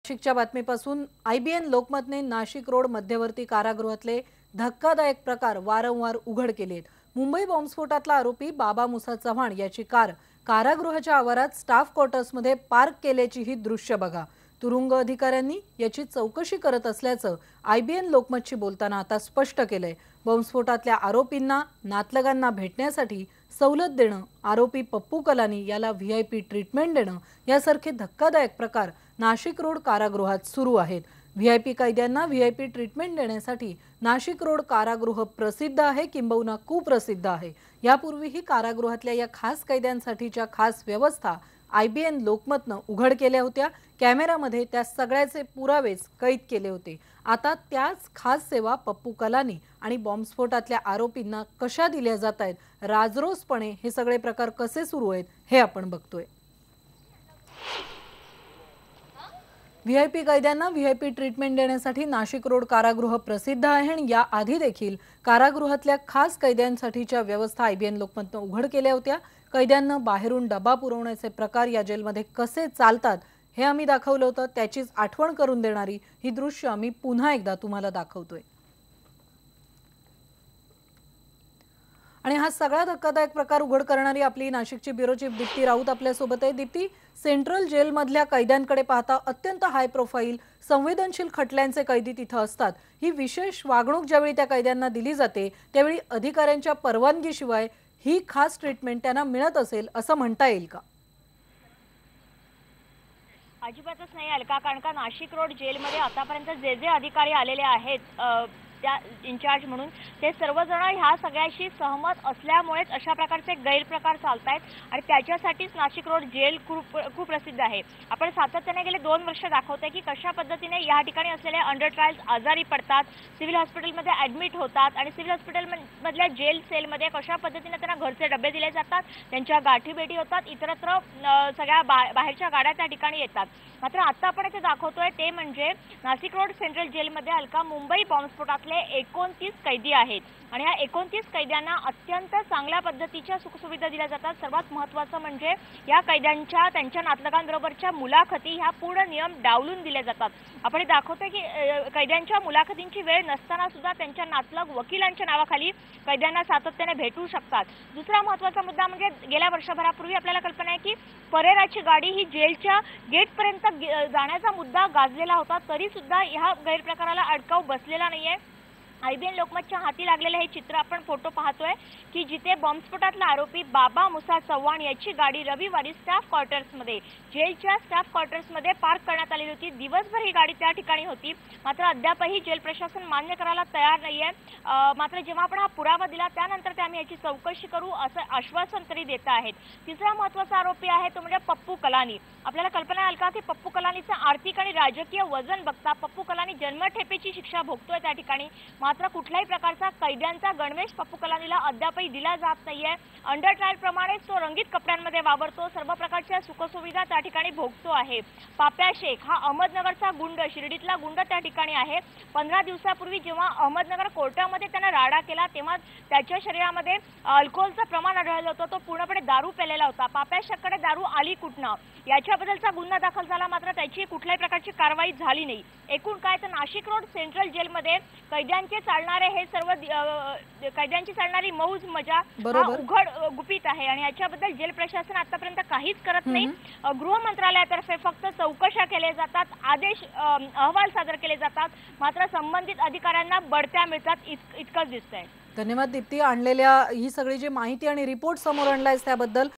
नाशिकच्या बातमीपासून IBN लोकमतने Nashik road मध्यवर्ती कारागृहातले धक्कादायक प्रकार वारंवार उघड केले आहेत। मुंबई बॉम्बस्फोटातला आरोपी बाबा मुसा चव्हाण याची कार कारागृहाच्या आवारात स्टाफ क्वार्टर्समध्ये पार्क केल्याची ही दृश्य बघा। तुरुंग अधिकाऱ्यांनी याची चौकशी करत असल्याचं IBN लोकमतशी बोलताना आता स्पष्ट केलंय। बॉम्बस्फोटातल्या आरोपींना नातलगांना भेटण्यासाठी सवलत देणं, आरोपी पप्पू कलानी याला VIP ट्रीटमेंट देणं यासारखे धक्कादायक प्रकार नाशिक रोड कारागृहात सुरू आहेत। VIP कैद्यांना VIP ट्रीटमेंट देण्यासाठी नाशिक रोड कारागृह प्रसिद्ध आहे, किंबहुना कुप्रसिद्ध आहे। यापूर्वीही कारागृहातल्या या खास कैद्यांसाठीच्या खास व्यवस्था IBN लोकमतनं उघड केल्या होत्या। कॅमेऱ्यामध्ये त्या सगळ्याचे पुरावेच कैद केले होते। आता त्याच खास सेवा पप्पू कलानी आणि बॉम्बस्फोटातल्या आरोपींना कशा दिल्या जात आहेत, राजरोसपणे हे सगळे प्रकार कसे सुरू आहेत हे आपण बघतोय। VIP कैद्यांना VIP ट्रीटमेंट देण्यासाठी नाशिक रोड कारागृह प्रसिद्ध आहे आणि या आधी देखील कारागृहातल्या खास कैद्यांसाठीच्या व्यवस्था IBN लोकमतनं उघड केल्या होत्या। कैद्यांना बाहेरून डबा पुरवण्याचे प्रकार या जेलमध्ये कसे चालतात हे आम्ही दाखवलं होतं। त्याचीच आठवण करून देणारी ही दृश्य आम्ही पुन्हा एकदा तुम्हाला दाखवतोय। आणि हा सगळा धक्कादायक प्रकार उघड करणारी आपली नाशिकची ब्युरो चीफ दीप्ती राऊत आपल्या सोबत आहे। दीप्ती, सेंट्रल जेलमधल्या कैद्यांकडे पाहता अत्यंत हाय प्रोफाईल संवेदनशील खटल्यांचे कैदी तिथे असतात। ही विशेष वागणूक ज्यावेळी त्या कैद्यांना दिली जाते त्यावेळी अधिकाऱ्यांच्या परवानगीशिवाय ही खास ट्रीटमेंट त्यांना मिळत असेल असं म्हणता येईल का? अजिबातच नाही अलका, कारण का नाशिक रोड जेलमध्ये आतापर्यंत जे जे अधिकारी आलेले आहेत त्या इन्चार्ज म्हणून ते सर्वजण ह्या सगळ्याशी सहमत असल्यामुळेच अशा प्रकारचे गैरप्रकार चालत आहेत आणि त्याच्यासाठीच नाशिक रोड जेल खूप प्रसिद्ध आहे। आपण सातत्याने गेले 2 वर्ष दाखवतोय की कशा पद्धतीने या ठिकाणी असलेले अंडर ट्रायल्स आजारी पडतात, सिव्हिल हॉस्पिटलमध्ये ॲडमिट होतात आणि सिव्हिल हॉस्पिटलमधल्या जेल सेलमध्ये कशा पद्धतीने त्यांना घरचे डबे दिले जातात, त्यांच्या गाठीभेटी होतात, इतरत्र सगळ्या बाहेरच्या गाड्या त्या ठिकाणी येतात। मात्र आता आपण इथे दाखवतोय ते म्हणजे नाशिक रोड सेंट्रल जेलमध्ये अलका मुंबई बॉम्बस्फोटातले 29 कैदी आहेत आणि या 29 कैद्यांना अत्यंत चांगल्या पद्धतीच्या सुखसुविधा दिल्या जातात। सर्वात महत्त्वाचं म्हणजे या कैद्यांच्या त्यांच्या नातलगांबरोबरच्या मुलाखती ह्या पूर्ण नियम डावलून दिल्या जातात। आपण दाखवतोय की कैद्यांच्या मुलाखतींची वेळ नसताना सुद्धा त्यांच्या नातलग वकिलांच्या नावाखाली कैद्यांना सातत्याने भेटू शकतात। दुसरा महत्त्वाचा मुद्दा म्हणजे गेल्या वर्षभरापूर्वी आपल्याला कल्पना आहे की परेराची गाडी ही जेलच्या गेटपर्यंत जाण्याचा मुद्दा गाजलेला होता, तरी सुद्धा ह्या गैरप्रकाराला अडकाव बसलेला नाहीये। IBN लोकमतच्या हाती लागलेले हे चित्र आपण फोटो पाहतोय की जिथे बॉम्बस्फोटातला आरोपी बाबा मुसा चव्हाण याची गाडी रविवारी स्टाफ क्वार्टर्समध्ये जेलच्या स्टाफ क्वार्टर्समध्ये पार्क करण्यात आलेली होती। दिवसभर ही गाडी त्या ठिकाणी होती, मात्र अद्यापही जेल प्रशासन मान्य करायला तयार नाहीये। मात्र जेव्हा आपण हा पुरावा दिला त्यानंतर आम्ही याची चौकशी करू असं आश्वासन तरी देत आहेत। तिसरा महत्त्वाचा आरोपी आहे तो म्हणजे पप्पू कलानी। आपल्याला कल्पना आहे का की पप्पू कलानीचं आर्थिक आणि राजकीय वजन बघता पप्पू कलानी जन्मठेपेची शिक्षा भोगतोय त्या ठिकाणी। मात्र कुठल्याही प्रकारचा कैद्यांचा गणवेश पप्पू कलानीला अद्यापही दिला जात नाहीये। अंडर ट्रायल प्रमाणेच तो रंगीत कपड्यांमध्ये वावरतो, सर्व प्रकारच्या सुखसुविधा त्या ठिकाणी भोगतो आहे। पाप्या शेख हा अहमदनगरचा गुंड, शिर्डीतला गुंड त्या ठिकाणी आहे। 15 दिवसापूर्वी जेव्हा अहमदनगर कोर्टामध्ये त्याने राडा केला तेव्हा त्याच्या शरीरामध्ये अल्कोहोलचं प्रमाण आढळलं होतं, तो पूर्णपणे दारू पेलेला होता। पाप्या शेखकडे दारू आली कुठनं याच्याबद्दलचा गुन्हा दाखल झाला, मात्र त्याची कुठल्याही प्रकारची कारवाई झाली नाही। एकूण काय तर नाशिक रोड सेंट्रल जेलमध्ये कैद्यांचे चालणारे हे सर्व कैद्यांची चालणारी मौज मजा उघड गुपित आहे आणि याच्याबद्दल जेल प्रशासन आतापर्यंत काहीच करत नाही। गृह मंत्रालयातर्फे फक्त चौकशा केल्या जातात, आदेश अहवाल सादर केले जातात, मात्र संबंधित अधिकाऱ्यांना बढत्या मिळतात इतकंच दिसतंय। धन्यवाद दीप्ती, आणलेल्या ही सगळी जी माहिती आणि रिपोर्ट समोर आणलाय त्याबद्दल।